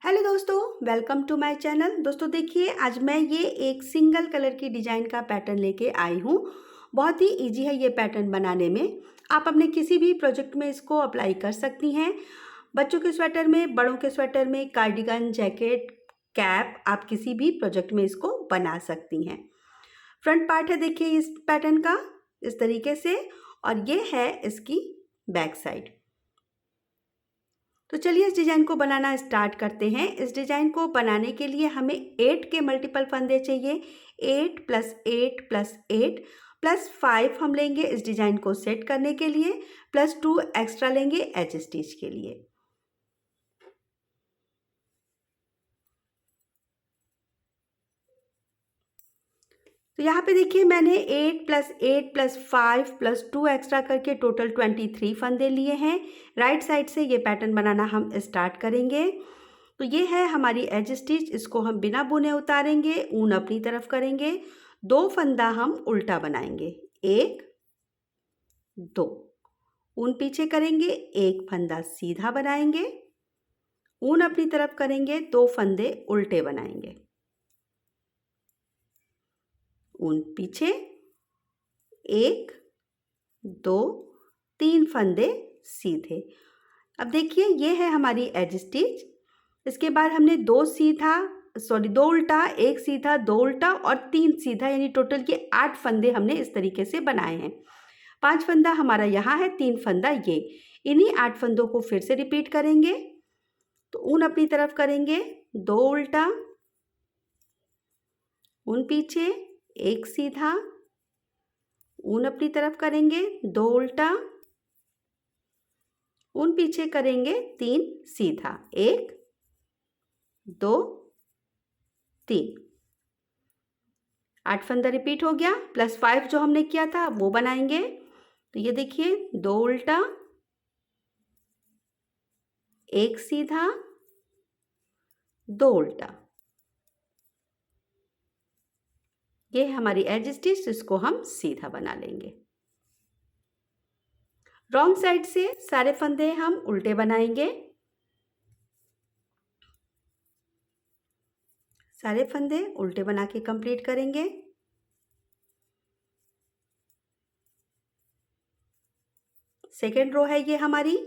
Hello दोस्तों, welcome to my channel. दोस्तों देखिए, आज मैं ये एक सिंगल कलर की डिज़ाइन का पैटर्न लेके आई हूँ। बहुत ही इजी है ये पैटर्न बनाने में। आप अपने किसी भी प्रोजेक्ट में इसको अप्लाई कर सकती हैं। बच्चों के स्वेटर में, बड़ों के स्वेटर में, कार्डिगन, जैकेट, कैप, आप किसी भी प्रोजेक्ट में इसको बना सकती हैं। फ्रंट पार्ट है देखिए इस पैटर्न का इस तरीके से, और ये है इसकी बैक साइड। तो चलिए इस डिज़ाइन को बनाना स्टार्ट करते हैं। इस डिज़ाइन को बनाने के लिए हमें 8 के मल्टीपल फंदे चाहिए। 8 + 8 + 8 + 5 हम लेंगे इस डिज़ाइन को सेट करने के लिए, +2 एक्स्ट्रा लेंगे एज स्टिच के लिए। तो यहाँ पे देखिए मैंने 8 + 8 + 5 + 2 एक्स्ट्रा करके टोटल 23 फंदे लिए हैं। राइट साइड से ये पैटर्न बनाना हम स्टार्ट करेंगे। तो ये है हमारी एज स्टिच, इसको हम बिना बुने उतारेंगे, ऊन अपनी तरफ करेंगे। 2 फंदा हम उल्टा बनाएंगे, 1 2, ऊन पीछे करेंगे, 1 फंदा सीधा बनाएंगे, ऊन अपनी तरफ करेंगे, 2 फंदे उल्टे बनाएंगे, ऊन पीछे, 1 2 3 फंदे सीधे। अब देखिए ये है हमारी एज स्टिच। इसके बाद हमने 2 उल्टा, 1 सीधा, 2 उल्टा और 3 सीधा, यानी टोटल के 8 फंदे हमने इस तरीके से बनाए हैं। 5 फंदा हमारा यहाँ है, 3 फंदा ये। इन्हीं 8 फंदों को फिर से रिपीट करेंगे। तो ऊन अपनी तरफ करेंगे, 2 उल्टा, ऊन पीछे, 1 सीधा, ऊन अपनी तरफ करेंगे, 2 उल्टा, ऊन पीछे करेंगे, 3 सीधा, 1 2 3। 8 फंदा रिपीट हो गया, +5 जो हमने किया था वो बनाएंगे। तो ये देखिए 2 उल्टा, 1 सीधा, 2 उल्टा। ये है हमारी एज स्टिच, इसको हम सीधा बना लेंगे। रॉन्ग साइड से सारे फंदे हम उल्टे बनाएंगे। सारे फंदे उल्टे बना के कंप्लीट करेंगे। सेकेंड रो है ये हमारी।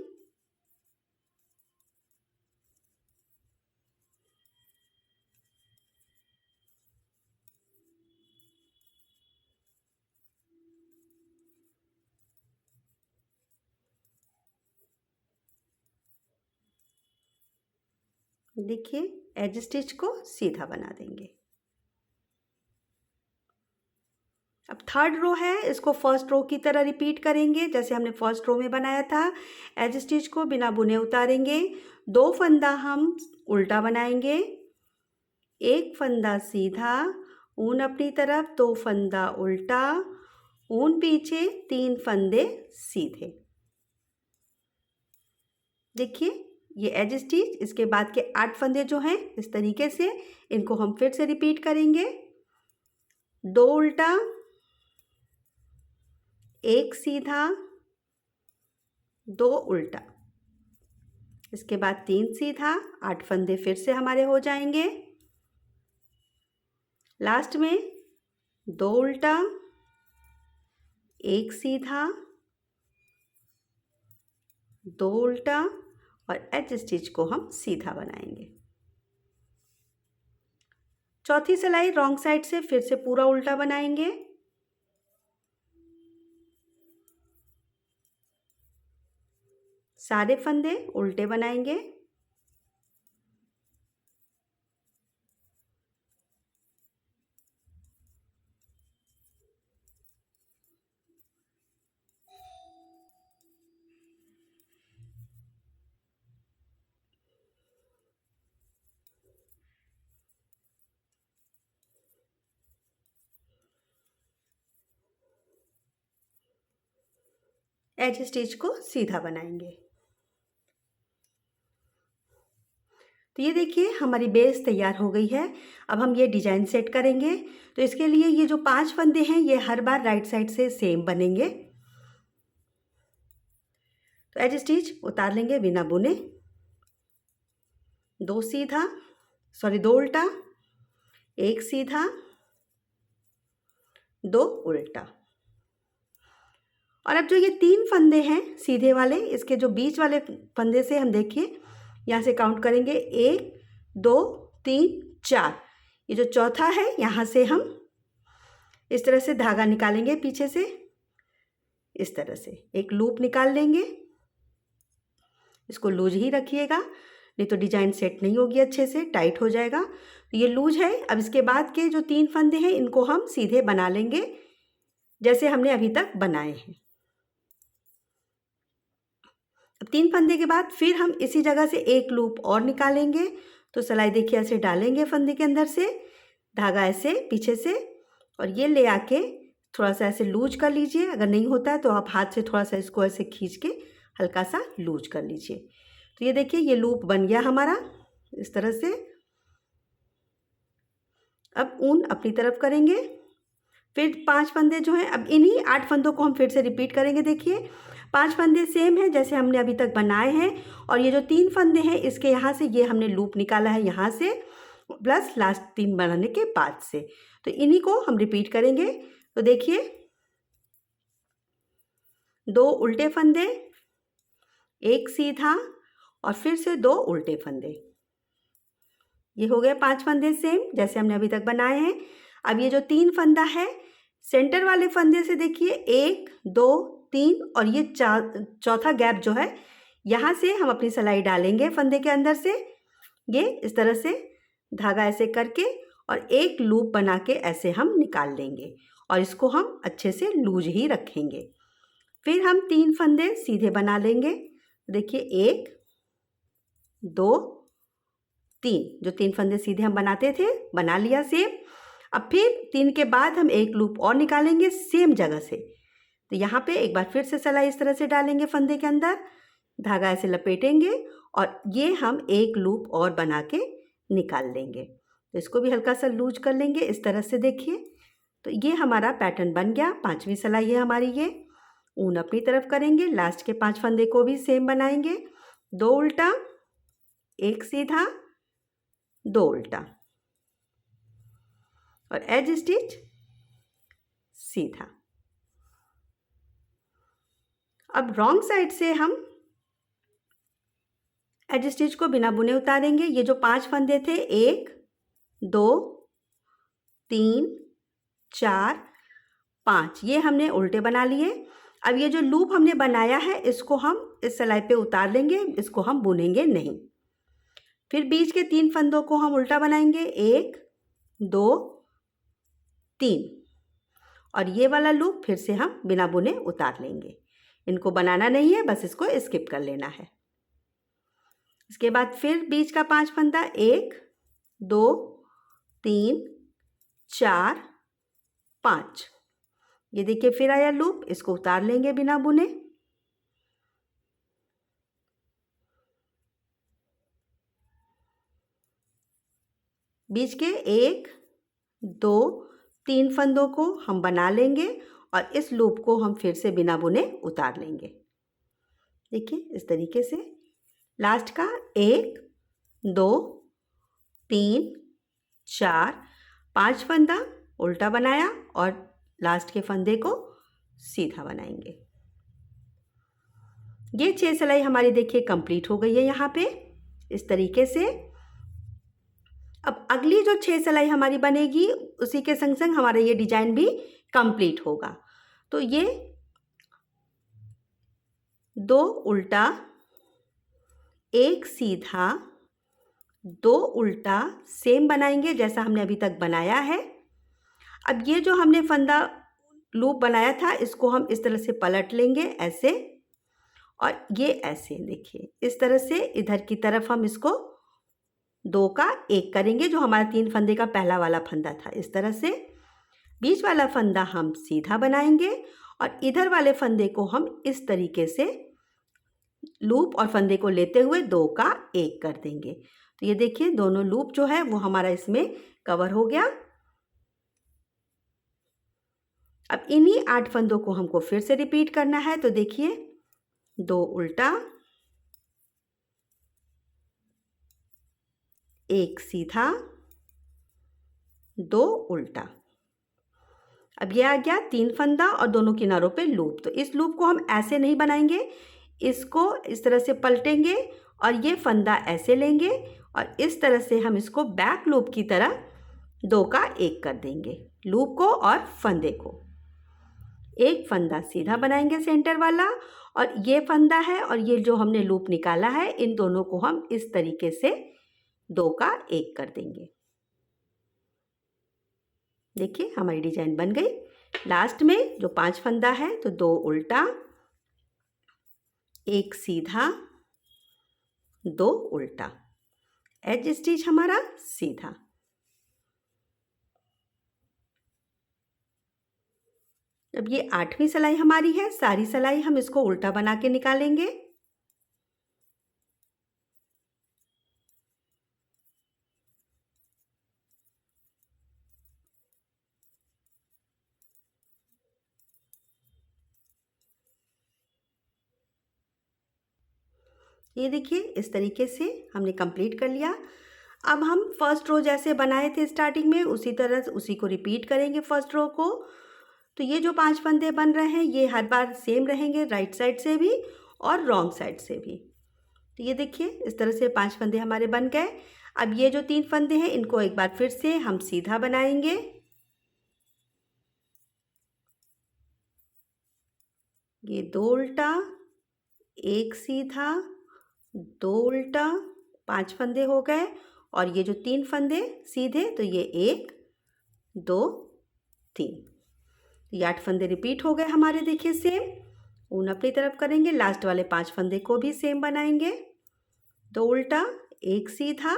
देखिए एज स्टिच को सीधा बना देंगे। अब थर्ड रो है, इसको फर्स्ट रो की तरह रिपीट करेंगे जैसे हमने फर्स्ट रो में बनाया था। एज स्टिच को बिना बुने उतारेंगे, 2 फंदा हम उल्टा बनाएंगे, 1 फंदा सीधा, ऊन अपनी तरफ, 2 फंदा उल्टा, ऊन पीछे, 3 फंदे सीधे। देखिए ये एज स्टिच, इसके बाद के 8 फंदे जो हैं इस तरीके से, इनको हम फिर से रिपीट करेंगे। 2 उल्टा, 1 सीधा, 2 उल्टा, इसके बाद 3 सीधा, 8 फंदे फिर से हमारे हो जाएंगे। लास्ट में 2 उल्टा, 1 सीधा, 2 उल्टा और एज स्टिच को हम सीधा बनाएंगे। चौथी सिलाई रॉन्ग साइड से फिर से पूरा उल्टा बनाएंगे। सारे फंदे उल्टे बनाएंगे। एज स्टिच को सीधा बनाएंगे। तो ये देखिए हमारी बेस तैयार हो गई है। अब हम ये डिजाइन सेट करेंगे। तो इसके लिए ये जो 5 फंदे हैं ये हर बार राइट साइड से सेम बनेंगे। तो एज स्टिच उतार लेंगे बिना बुने, 2 सीधा, सॉरी 2 उल्टा, 1 सीधा, 2 उल्टा। और अब जो ये 3 फंदे हैं सीधे वाले, इसके जो बीच वाले फंदे से हम देखिए यहाँ से काउंट करेंगे 1 2 3 4। ये जो चौथा है यहाँ से हम इस तरह से धागा निकालेंगे, पीछे से इस तरह से एक लूप निकाल लेंगे। इसको लूज ही रखिएगा, नहीं तो डिजाइन सेट नहीं होगी, अच्छे से टाइट हो जाएगा। तो ये लूज है। अब इसके बाद के जो 3 फंदे हैं इनको हम सीधे बना लेंगे जैसे हमने अभी तक बनाए हैं। अब 3 फंदे के बाद फिर हम इसी जगह से एक लूप और निकालेंगे। तो सिलाई देखिए ऐसे डालेंगे फंदे के अंदर से, धागा ऐसे पीछे से, और ये ले आके थोड़ा सा ऐसे लूज कर लीजिए। अगर नहीं होता है तो आप हाथ से थोड़ा सा इसको ऐसे खींच के हल्का सा लूज कर लीजिए। तो ये देखिए ये लूप बन गया हमारा इस तरह से। अब ऊन अपनी तरफ करेंगे। फिर 5 फंदे जो हैं, अब इन्हीं 8 फंदों को हम फिर से रिपीट करेंगे। देखिए 5 फंदे सेम है जैसे हमने अभी तक बनाए हैं, और ये जो 3 फंदे हैं इसके यहाँ से ये हमने लूप निकाला है यहाँ से, प्लस लास्ट 3 बनाने के बाद से। तो इन्हीं को हम रिपीट करेंगे। तो देखिए 2 उल्टे फंदे, 1 सीधा, और फिर से 2 उल्टे फंदे। ये हो गए 5 फंदे सेम जैसे हमने अभी तक बनाए हैं। अब ये जो 3 फंदा है, सेंटर वाले फंदे से देखिए 1 2 3, और ये चौथा गैप जो है यहाँ से हम अपनी सिलाई डालेंगे फंदे के अंदर से। ये इस तरह से धागा ऐसे करके और एक लूप बना के ऐसे हम निकाल लेंगे, और इसको हम अच्छे से लूज ही रखेंगे। फिर हम 3 फंदे सीधे बना लेंगे। देखिए 1 2 3, जो 3 फंदे सीधे हम बनाते थे बना लिया सेम। अब फिर 3 के बाद हम एक लूप और निकालेंगे सेम जगह से। तो यहाँ पे एक बार फिर से सिलाई इस तरह से डालेंगे फंदे के अंदर, धागा ऐसे लपेटेंगे, और ये हम एक लूप और बना के निकाल लेंगे। तो इसको भी हल्का सा लूज कर लेंगे इस तरह से। देखिए तो ये हमारा पैटर्न बन गया। 5वीं सिलाई है हमारी ये। ऊन अपनी तरफ करेंगे, लास्ट के 5 फंदे को भी सेम बनाएंगे। 2 उल्टा, 1 सीधा, 2 उल्टा, और एज स्टिच सीधा। अब रॉन्ग साइड से हम एज स्टिच को बिना बुने उतारेंगे। ये जो 5 फंदे थे 1 2 3 4 5, ये हमने उल्टे बना लिए। अब ये जो लूप हमने बनाया है इसको हम इस सिलाई पे उतार लेंगे, इसको हम बुनेंगे नहीं। फिर बीच के 3 फंदों को हम उल्टा बनाएंगे, 1 2 3, और ये वाला लूप फिर से हम बिना बुने उतार लेंगे। इनको बनाना नहीं है, बस इसको स्किप कर लेना है। इसके बाद फिर बीच का 5 फंदा, 1 2 3 4 5, ये देखिए फिर आया लूप, इसको उतार लेंगे बिना बुने। बीच के 1 2 3 फंदों को हम बना लेंगे, और इस लूप को हम फिर से बिना बुने उतार लेंगे। देखिए इस तरीके से। लास्ट का 1 2 3 4 5 फंदा उल्टा बनाया, और लास्ट के फंदे को सीधा बनाएंगे। ये 6 सिलाई हमारी देखिए कंप्लीट हो गई है यहाँ पे इस तरीके से। अब अगली जो 6 सिलाई हमारी बनेगी उसी के संग संग हमारा ये डिजाइन भी कंप्लीट होगा। तो ये 2 उल्टा, 1 सीधा, 2 उल्टा सेम बनाएंगे जैसा हमने अभी तक बनाया है। अब ये जो हमने फंदा लूप बनाया था इसको हम इस तरह से पलट लेंगे ऐसे, और ये ऐसे देखिए इस तरह से इधर की तरफ हम इसको 2 का 1 करेंगे, जो हमारा 3 फंदे का पहला वाला फंदा था। इस तरह से बीच वाला फंदा हम सीधा बनाएंगे, और इधर वाले फंदे को हम इस तरीके से लूप और फंदे को लेते हुए 2 का 1 कर देंगे। तो ये देखिए दोनों लूप जो है वो हमारा इसमें कवर हो गया। अब इन्हीं 8 फंदों को हमको फिर से रिपीट करना है। तो देखिए 2 उल्टा, एक सीधा, दो उल्टा। अब ये आ गया 3 फंदा और दोनों किनारों पे लूप। तो इस लूप को हम ऐसे नहीं बनाएंगे, इसको इस तरह से पलटेंगे और ये फंदा ऐसे लेंगे और इस तरह से हम इसको बैक लूप की तरह 2 का 1 कर देंगे, लूप को और फंदे को। एक फंदा सीधा बनाएंगे सेंटर वाला, और ये फंदा है और ये जो हमने लूप निकाला है, इन दोनों को हम इस तरीके से 2 का 1 कर देंगे। देखिए हमारी डिजाइन बन गई। लास्ट में जो 5 फंदा है तो 2 उल्टा, एक सीधा, 2 उल्टा, एज स्टिच हमारा सीधा। अब ये 8वीं सिलाई हमारी है, सारी सिलाई हम इसको उल्टा बना के निकालेंगे। ये देखिए इस तरीके से हमने कंप्लीट कर लिया। अब हम फर्स्ट रो जैसे बनाए थे स्टार्टिंग में, उसी तरह से उसी को रिपीट करेंगे फर्स्ट रो को। तो ये जो 5 फंदे बन रहे हैं ये हर बार सेम रहेंगे, राइट साइड से भी और रॉन्ग साइड से भी। तो ये देखिए इस तरह से 5 फंदे हमारे बन गए। अब ये जो 3 फंदे हैं इनको एक बार फिर से हम सीधा बनाएंगे। ये 2 उल्टा, एक सीधा, 2 उल्टा, 5 फंदे हो गए। और ये जो 3 फंदे सीधे, तो ये 1 2 3, ये 8 फंदे रिपीट हो गए हमारे। देखिए सेम ऊन अपनी तरफ करेंगे, लास्ट वाले 5 फंदे को भी सेम बनाएंगे। 2 उल्टा, एक सीधा,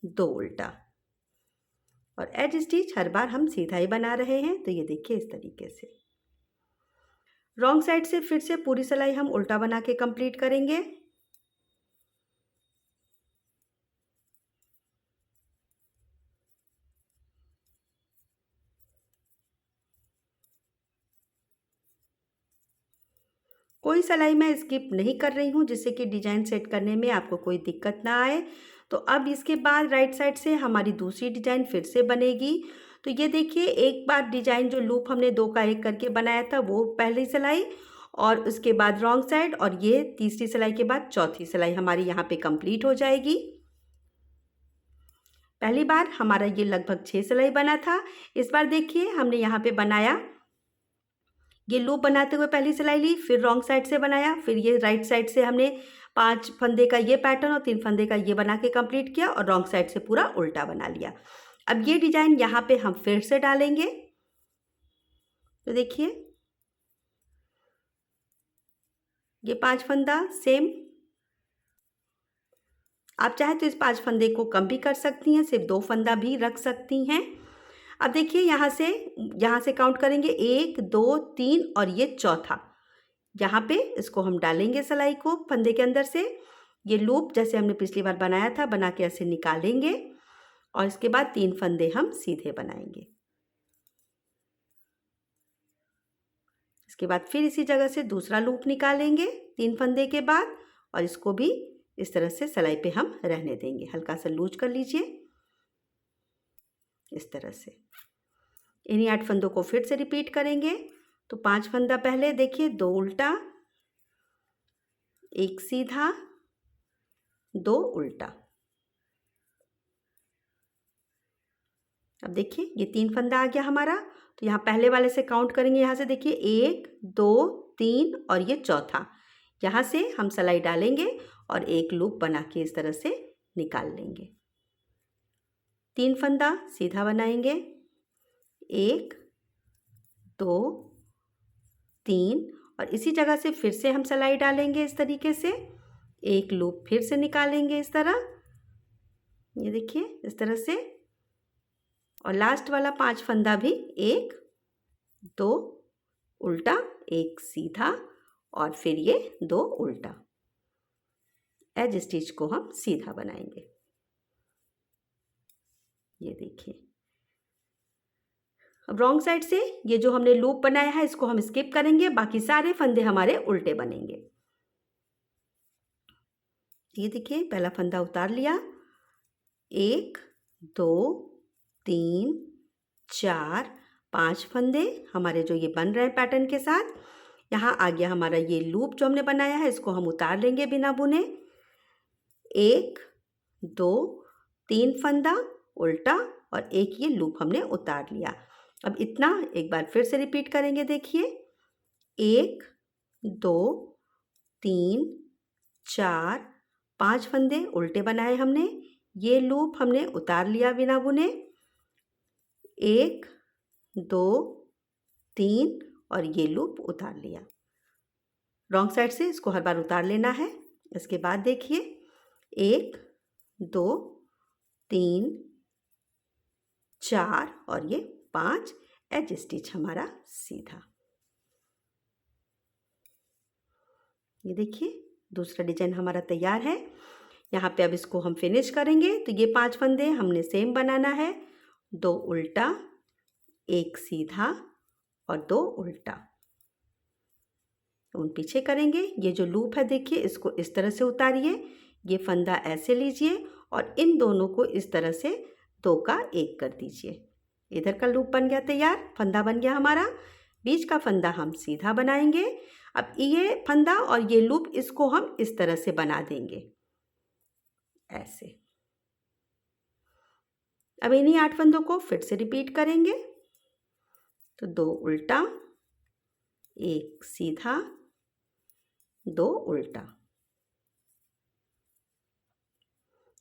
2 उल्टा, और एज स्टिच हर बार हम सीधा ही बना रहे हैं। तो ये देखिए इस तरीके से। रॉन्ग साइड से फिर से पूरी सिलाई हम उल्टा बना के कंप्लीट करेंगे। कोई सिलाई मैं स्किप नहीं कर रही हूँ, जिससे कि डिजाइन सेट करने में आपको कोई दिक्कत ना आए। तो अब इसके बाद राइट साइड से हमारी दूसरी डिजाइन फिर से बनेगी। तो ये देखिए एक बार डिजाइन जो लूप हमने 2 का 1 करके बनाया था वो पहली सिलाई, और उसके बाद रॉन्ग साइड, और ये तीसरी सिलाई के बाद चौथी सिलाई हमारी यहाँ पे कंप्लीट हो जाएगी। पहली बार हमारा ये लगभग 6 सिलाई बना था। इस बार देखिए हमने यहाँ पे बनाया, ये लूप बनाते हुए पहली सिलाई ली, फिर रॉन्ग साइड से बनाया, फिर ये राइट साइड से हमने 5 फंदे का ये पैटर्न और 3 फंदे का ये बना के कंप्लीट किया, और रॉन्ग साइड से पूरा उल्टा बना लिया। अब ये डिजाइन यहाँ पे हम फिर से डालेंगे। तो देखिए ये 5 फंदा सेम, आप चाहे तो इस 5 फंदे को कम भी कर सकती हैं, सिर्फ 2 फंदा भी रख सकती हैं। अब देखिए यहाँ से काउंट करेंगे 1 2 3, और ये चौथा यहाँ पे इसको हम डालेंगे सिलाई को फंदे के अंदर से। ये लूप जैसे हमने पिछली बार बनाया था बना के ऐसे निकालेंगे, और इसके बाद 3 फंदे हम सीधे बनाएंगे। इसके बाद फिर इसी जगह से दूसरा लूप निकालेंगे 3 फंदे के बाद, और इसको भी इस तरह से सिलाई पे हम रहने देंगे। हल्का सा लूज कर लीजिए इस तरह से। इन्हीं 8 फंदों को फिर से रिपीट करेंगे। तो 5 फंदा पहले देखिए, 2 उल्टा, एक सीधा, 2 उल्टा। अब देखिए ये 3 फंदा आ गया हमारा। तो यहाँ पहले वाले से काउंट करेंगे, यहाँ से देखिए 1 2 3, और ये चौथा। यहाँ से हम सिलाई डालेंगे और एक लूप बना के इस तरह से निकाल लेंगे। 3 फंदा सीधा बनाएंगे, 1 2 3, और इसी जगह से फिर से हम सिलाई डालेंगे इस तरीके से। एक लूप फिर से निकालेंगे इस तरह, ये देखिए इस तरह से। और लास्ट वाला 5 फंदा भी 1 2 उल्टा, एक सीधा, और फिर ये 2 उल्टा। एज स्टिच को हम सीधा बनाएंगे। ये देखिए अब रॉन्ग साइड से ये जो हमने लूप बनाया है इसको हम स्किप करेंगे, बाकी सारे फंदे हमारे उल्टे बनेंगे। ये देखिए पहला फंदा उतार लिया, 1 2 3 4 5 फंदे हमारे जो ये बन रहे हैं पैटर्न के साथ। यहाँ आ गया हमारा ये लूप जो हमने बनाया है, इसको हम उतार लेंगे बिना बुने। 1 2 3 फंदा उल्टा और एक ये लूप हमने उतार लिया। अब इतना एक बार फिर से रिपीट करेंगे। देखिए 1 2 3 4 5 फंदे उल्टे बनाए हमने, ये लूप हमने उतार लिया बिना बुने। 1 2 3 और ये लूप उतार लिया। रॉन्ग साइड से इसको हर बार उतार लेना है। इसके बाद देखिए 1 2 3 4 और ये 5 एज स्टिच हमारा सीधा। ये देखिए दूसरा डिजाइन हमारा तैयार है। यहाँ पे अब इसको हम फिनिश करेंगे। तो ये 5 फंदे हमने सेम बनाना है, 2 उल्टा 1 सीधा और 2 उल्टा, उन पीछे करेंगे। ये जो लूप है देखिए इसको इस तरह से उतारिए, ये फंदा ऐसे लीजिए और इन दोनों को इस तरह से 2 का 1 कर दीजिए। इधर का लूप बन गया तैयार, फंदा बन गया हमारा। बीच का फंदा हम सीधा बनाएंगे। अब ये फंदा और ये लूप इसको हम इस तरह से बना देंगे ऐसे। अब इन्हीं 8 फंदों को फिर से रिपीट करेंगे। तो 2 उल्टा 1 सीधा 2 उल्टा।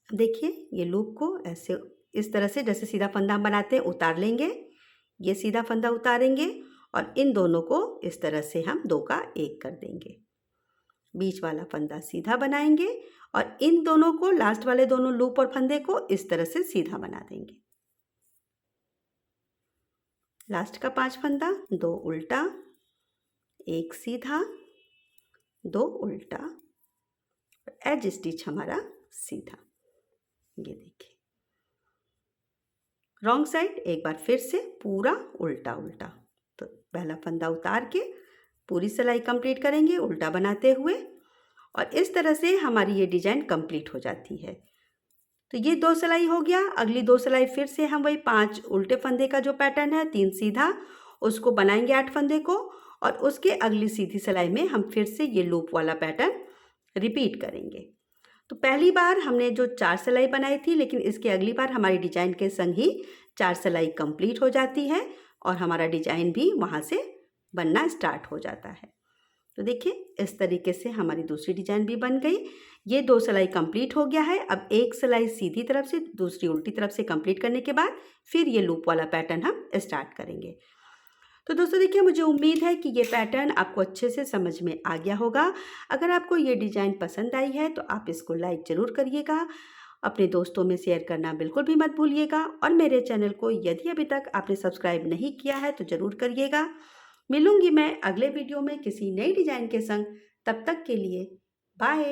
देखिए ये लूप को ऐसे इस तरह से जैसे सीधा फंदा हम बनाते हैं उतार लेंगे। ये सीधा फंदा उतारेंगे और इन दोनों को इस तरह से हम 2 का 1 कर देंगे। बीच वाला फंदा सीधा बनाएंगे और इन दोनों को लास्ट वाले दोनों लूप और फंदे को इस तरह से सीधा बना देंगे। लास्ट का 5 फंदा 2 उल्टा 1 सीधा 2 उल्टा, एज स्टिच हमारा सीधा। ये देखिए रॉन्ग साइड एक बार फिर से पूरा उल्टा उल्टा। तो पहला फंदा उतार के पूरी सिलाई कंप्लीट करेंगे उल्टा बनाते हुए, और इस तरह से हमारी ये डिजाइन कंप्लीट हो जाती है। तो ये 2 सिलाई हो गया। अगली 2 सिलाई फिर से हम वही 5 उल्टे फंदे का जो पैटर्न है 3 सीधा उसको बनाएंगे 8 फंदे को, और उसके अगली सीधी सिलाई में हम फिर से ये लूप वाला पैटर्न रिपीट करेंगे। तो पहली बार हमने जो 4 सिलाई बनाई थी, लेकिन इसके अगली बार हमारी डिजाइन के संग ही 4 सिलाई कंप्लीट हो जाती है और हमारा डिजाइन भी वहाँ से बनना स्टार्ट हो जाता है। तो देखिए इस तरीके से हमारी दूसरी डिजाइन भी बन गई। ये 2 सिलाई कंप्लीट हो गया है। अब एक सिलाई सीधी तरफ से दूसरी उल्टी तरफ से कंप्लीट करने के बाद फिर ये लूप वाला पैटर्न हम स्टार्ट करेंगे। तो दोस्तों देखिए मुझे उम्मीद है कि ये पैटर्न आपको अच्छे से समझ में आ गया होगा। अगर आपको ये डिज़ाइन पसंद आई है तो आप इसको लाइक ज़रूर करिएगा, अपने दोस्तों में शेयर करना बिल्कुल भी मत भूलिएगा, और मेरे चैनल को यदि अभी तक आपने सब्सक्राइब नहीं किया है तो ज़रूर करिएगा। मिलूंगी मैं अगले वीडियो में किसी नई डिज़ाइन के संग। तब तक के लिए बाय।